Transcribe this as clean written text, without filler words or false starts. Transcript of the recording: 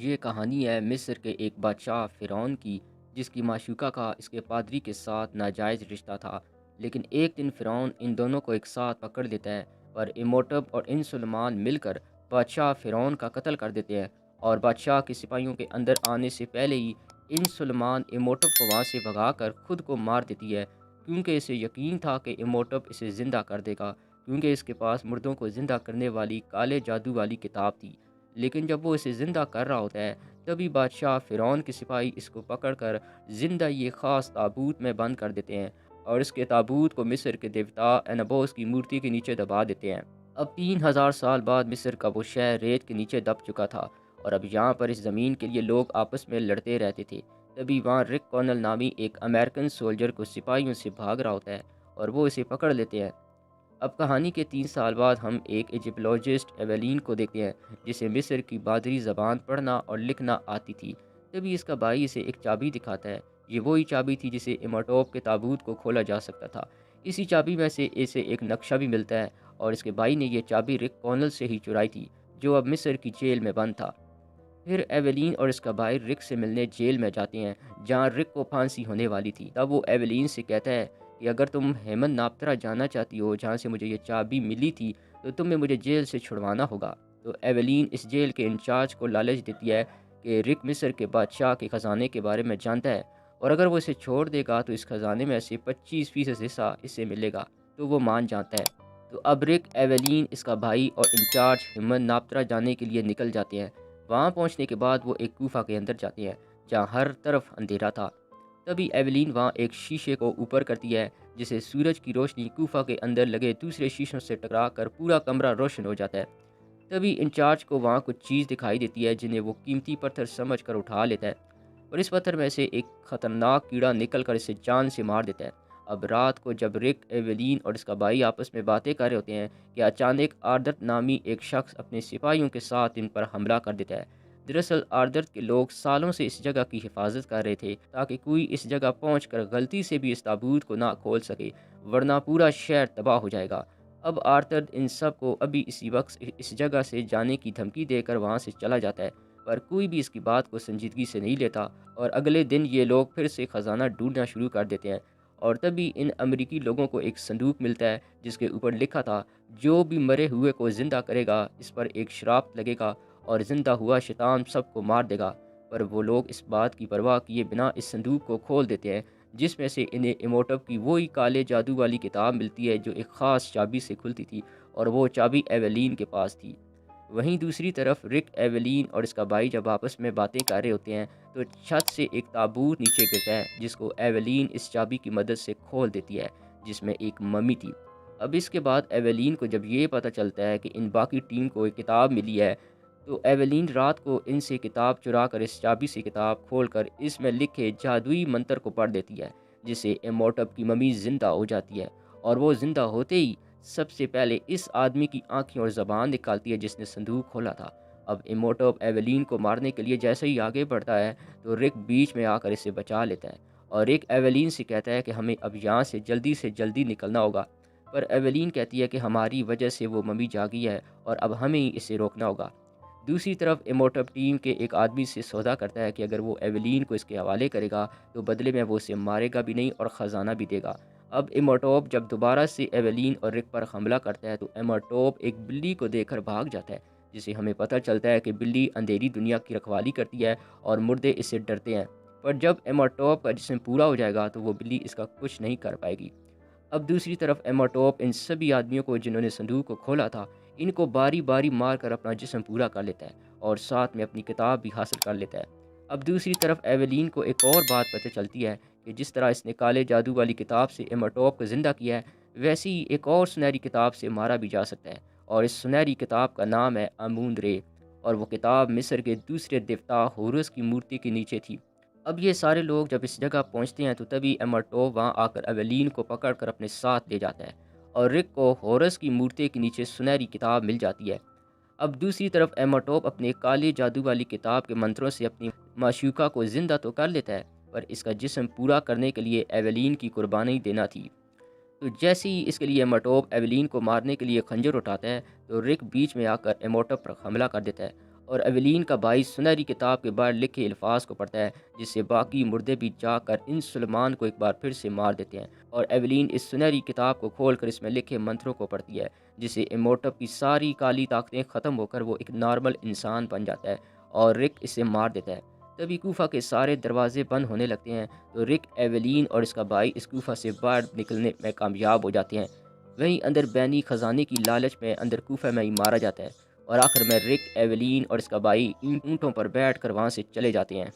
یہ کہانی ہے مصر کے ایک بادشاہ فرعون کی، جس کی معشوقہ کا اس کے پادری کے ساتھ ناجائز رشتہ تھا۔ لیکن ایک دن فرعون ان دونوں کو ایک ساتھ پکڑ لیتا ہے، اور اموٹب اور ان سلمان مل کر بادشاہ فرعون کا قتل کر دیتے ہیں۔ اور بادشاہ کے سپاہیوں کے اندر آنے سے پہلے ہی ان سلمان اموٹب کو وہاں سے بھگا کر خود کو مار دیتی ہے، کیونکہ اسے یقین تھا کہ اموٹب اسے زندہ کر دے گا، کیونکہ اس کے پاس مردوں کو زندہ کرنے والی کالے جادو والی کتاب تھی۔ لیکن جب وہ اسے زندہ کر رہا ہوتا ہے، تبھی بادشاہ فرعون کے سپاہی اس کو پکڑ کر زندہ یہ خاص تابوت میں بند کر دیتے ہیں، اور اس کے تابوت کو مصر کے دیوتا اینبوس کی مورتی کے نیچے دبا دیتے ہیں۔ اب 3000 سال بعد مصر کا وہ شہر ریت کے نیچے دب چکا تھا، اور اب یہاں پر اس زمین کے لیے لوگ آپس میں لڑتے رہتے تھے۔ تبھی وہاں رک کونل نامی ایک امریکن سولجر کو سپاہیوں سے بھاگ رہا ہوتا ہے، اور وہ اسے پکڑ لیتے ہیں۔ اب کہانی کے 3 سال بعد ہم ایک ایجپلوجسٹ ایویلین کو دیکھتے ہیں، جسے مصر کی بادری زبان پڑھنا اور لکھنا آتی تھی۔ تبھی اس کا بھائی اسے ایک چابی دکھاتا ہے۔ یہ وہی چابی تھی جسے اموٹوپ کے تابوت کو کھولا جا سکتا تھا۔ اسی چابی میں سے اسے ایک نقشہ بھی ملتا ہے، اور اس کے بھائی نے یہ چابی رک کونل سے ہی چرائی تھی، جو اب مصر کی جیل میں بند تھا۔ پھر ایویلین اور اس کا بھائی رک سے ملنے جیل میں جاتے ہیں، جہاں رک کو پھانسی ہونے والی تھی۔ تب وہ ایویلین سے کہتا ہے کہ اگر تم ہیمن ناپترا جانا چاہتی ہو، جہاں سے مجھے یہ چابی ملی تھی، تو تمہیں مجھے جیل سے چھڑوانا ہوگا۔ تو ایویلین اس جیل کے انچارج کو لالچ دیتی ہے کہ رک مصر کے بادشاہ کے خزانے کے بارے میں جانتا ہے، اور اگر وہ اسے چھوڑ دے گا تو اس خزانے میں سے 25% حصہ اسے ملے گا۔ تو وہ مان جاتا ہے۔ تو اب رک، ایویلین، اس کا بھائی اور انچارج ہیمن ناپترا جانے کے لیے نکل جاتے ہیں۔ وہاں پہنچنے کے بعد وہ ایک کوفہ کے اندر جاتے ہیں، جہاں ہر طرف اندھیرا تھا۔ تبھی ایویلین وہاں ایک شیشے کو اوپر کرتی ہے، جسے سورج کی روشنی کوفہ کے اندر لگے دوسرے شیشوں سے ٹکرا کر پورا کمرہ روشن ہو جاتا ہے۔ تبھی انچارج کو وہاں کچھ چیز دکھائی دیتی ہے، جنہیں وہ قیمتی پتھر سمجھ کر اٹھا لیتا ہے، اور اس پتھر میں سے ایک خطرناک کیڑا نکل کر اسے جان سے مار دیتا ہے۔ اب رات کو جب رک، ایویلین اور اس کا بھائی آپس میں باتیں کر رہے ہوتے ہیں کہ اچانک آردت نامی ایک شخص اپنے سپاہیوں کے ساتھ ان پر حملہ کر دیتا ہے۔ دراصل آردت کے لوگ سالوں سے اس جگہ کی حفاظت کر رہے تھے، تاکہ کوئی اس جگہ پہنچ کر غلطی سے بھی اس تابوت کو نہ کھول سکے، ورنہ پورا شہر تباہ ہو جائے گا۔ اب آرتر ان سب کو ابھی اسی وقت اس جگہ سے جانے کی دھمکی دے کر وہاں سے چلا جاتا ہے، پر کوئی بھی اس کی بات کو سنجیدگی سے نہیں لیتا، اور اگلے دن یہ لوگ پھر سے خزانہ ڈھونڈنا شروع کر دیتے ہیں۔ اور تبھی ان امریکی لوگوں کو ایک صندوق ملتا ہے، جس کے اوپر لکھا تھا، جو بھی مرے ہوئے کو زندہ کرے گا، اس پر ایک شراپ لگے گا، اور زندہ ہوا شیطان سب کو مار دے گا۔ پر وہ لوگ اس بات کی پرواہ کیے بنا اس صندوق کو کھول دیتے ہیں، جس میں سے انہیں اموٹب کی وہی کالے جادو والی کتاب ملتی ہے، جو ایک خاص چابی سے کھلتی تھی، اور وہ چابی ایویلین کے پاس تھی۔ وہیں دوسری طرف رک، ایویلین اور اس کا بھائی جب آپس میں باتیں کر رہے ہوتے ہیں، تو چھت سے ایک تابوت نیچے گرتا ہے، جس کو ایویلین اس چابی کی مدد سے کھول دیتی ہے، جس میں ایک ممی تھی۔ اب اس کے بعد ایویلین کو جب یہ پتہ چلتا ہے کہ ان باقی ٹیم کو ایک کتاب ملی ہے، تو ایویلین رات کو ان سے کتاب چرا کر اس چابی سے کتاب کھول کر اس میں لکھے جادوئی منتر کو پڑھ دیتی ہے، جس سے اموٹب کی ممی زندہ ہو جاتی ہے، اور وہ زندہ ہوتے ہی سب سے پہلے اس آدمی کی آنکھیں اور زبان نکالتی ہے جس نے صندوق کھولا تھا۔ اب اموٹب ایویلین کو مارنے کے لیے جیسے ہی آگے بڑھتا ہے، تو رک بیچ میں آ کر اسے بچا لیتا ہے، اور رک ایویلین سے کہتا ہے کہ ہمیں اب یہاں سے جلدی نکلنا ہوگا۔ پر ایویلین کہتی ہے کہ ہماری وجہ سے وہ ممی جاگی ہے، اور اب ہمیں ہی اسے روکنا ہوگا۔ دوسری طرف اموٹب ٹیم کے ایک آدمی سے سودا کرتا ہے کہ اگر وہ ایویلین کو اس کے حوالے کرے گا، تو بدلے میں وہ اسے مارے گا بھی نہیں اور خزانہ بھی دے گا۔ اب اموٹوب جب دوبارہ سے ایویلین اور رک پر حملہ کرتا ہے، تو اموٹوب ایک بلی کو دیکھ کر بھاگ جاتا ہے، جسے ہمیں پتہ چلتا ہے کہ بلی اندھیری دنیا کی رکھوالی کرتی ہے، اور مردے اس سے ڈرتے ہیں۔ پر جب اموٹوب کا جسم پورا ہو جائے گا، تو وہ بلی اس کا کچھ نہیں کر پائے گی۔ اب دوسری طرف اموٹوب ان سبھی آدمیوں کو جنہوں نے صندوق کو کھولا تھا، ان کو باری باری مار کر اپنا جسم پورا کر لیتا ہے، اور ساتھ میں اپنی کتاب بھی حاصل کر لیتا ہے۔ اب دوسری طرف ایویلین کو ایک اور بات پتہ چلتی ہے کہ جس طرح اس نے کالے جادو والی کتاب سے اموٹوب کو زندہ کیا ہے، ویسے ہی ایک اور سنہری کتاب سے مارا بھی جا سکتا ہے، اور اس سنہری کتاب کا نام ہے امون رے، اور وہ کتاب مصر کے دوسرے دیوتا ہورس کی مورتی کے نیچے تھی۔ اب یہ سارے لوگ جب اس جگہ پہنچتے ہیں، تو تبھی اموٹوب وہاں آ کر ایویلین کو پکڑ کر اپنے ساتھ لے جاتا ہے، اور رک کو ہورس کی مورتی کے نیچے سنہری کتاب مل جاتی ہے۔ اب دوسری طرف ایموٹوپ اپنے کالے جادو والی کتاب کے منتروں سے اپنی معشوقہ کو زندہ تو کر لیتا ہے، پر اس کا جسم پورا کرنے کے لیے ایویلین کی قربانی دینا تھی۔ تو جیسے ہی اس کے لیے ایموٹوپ ایویلین کو مارنے کے لیے خنجر اٹھاتا ہے، تو رک بیچ میں آ کر ایموٹوپ پر حملہ کر دیتا ہے، اور ایولین کا بھائی سنہری کتاب کے باہر لکھے الفاظ کو پڑھتا ہے، جس سے باقی مردے بھی جا کر ان سلیمان کو ایک بار پھر سے مار دیتے ہیں، اور ایولین اس سنہری کتاب کو کھول کر اس میں لکھے منتروں کو پڑھتی ہے، جس سے اموٹب کی ساری کالی طاقتیں ختم ہو کر وہ ایک نارمل انسان بن جاتا ہے اور رک اسے مار دیتا ہے۔ تبھی کوفہ کے سارے دروازے بند ہونے لگتے ہیں، تو رک، ایولین اور اس کا بھائی اس کوفہ سے باہر نکلنے میں کامیاب ہو جاتے ہیں۔ وہیں اندر بینی خزانے کی لالچ میں اندر کوفہ میں ہی مارا جاتا ہے، اور آخر میں رک، ایولین اور اس کا بھائی اونٹوں پر بیٹھ کر وہاں سے چلے جاتے ہیں۔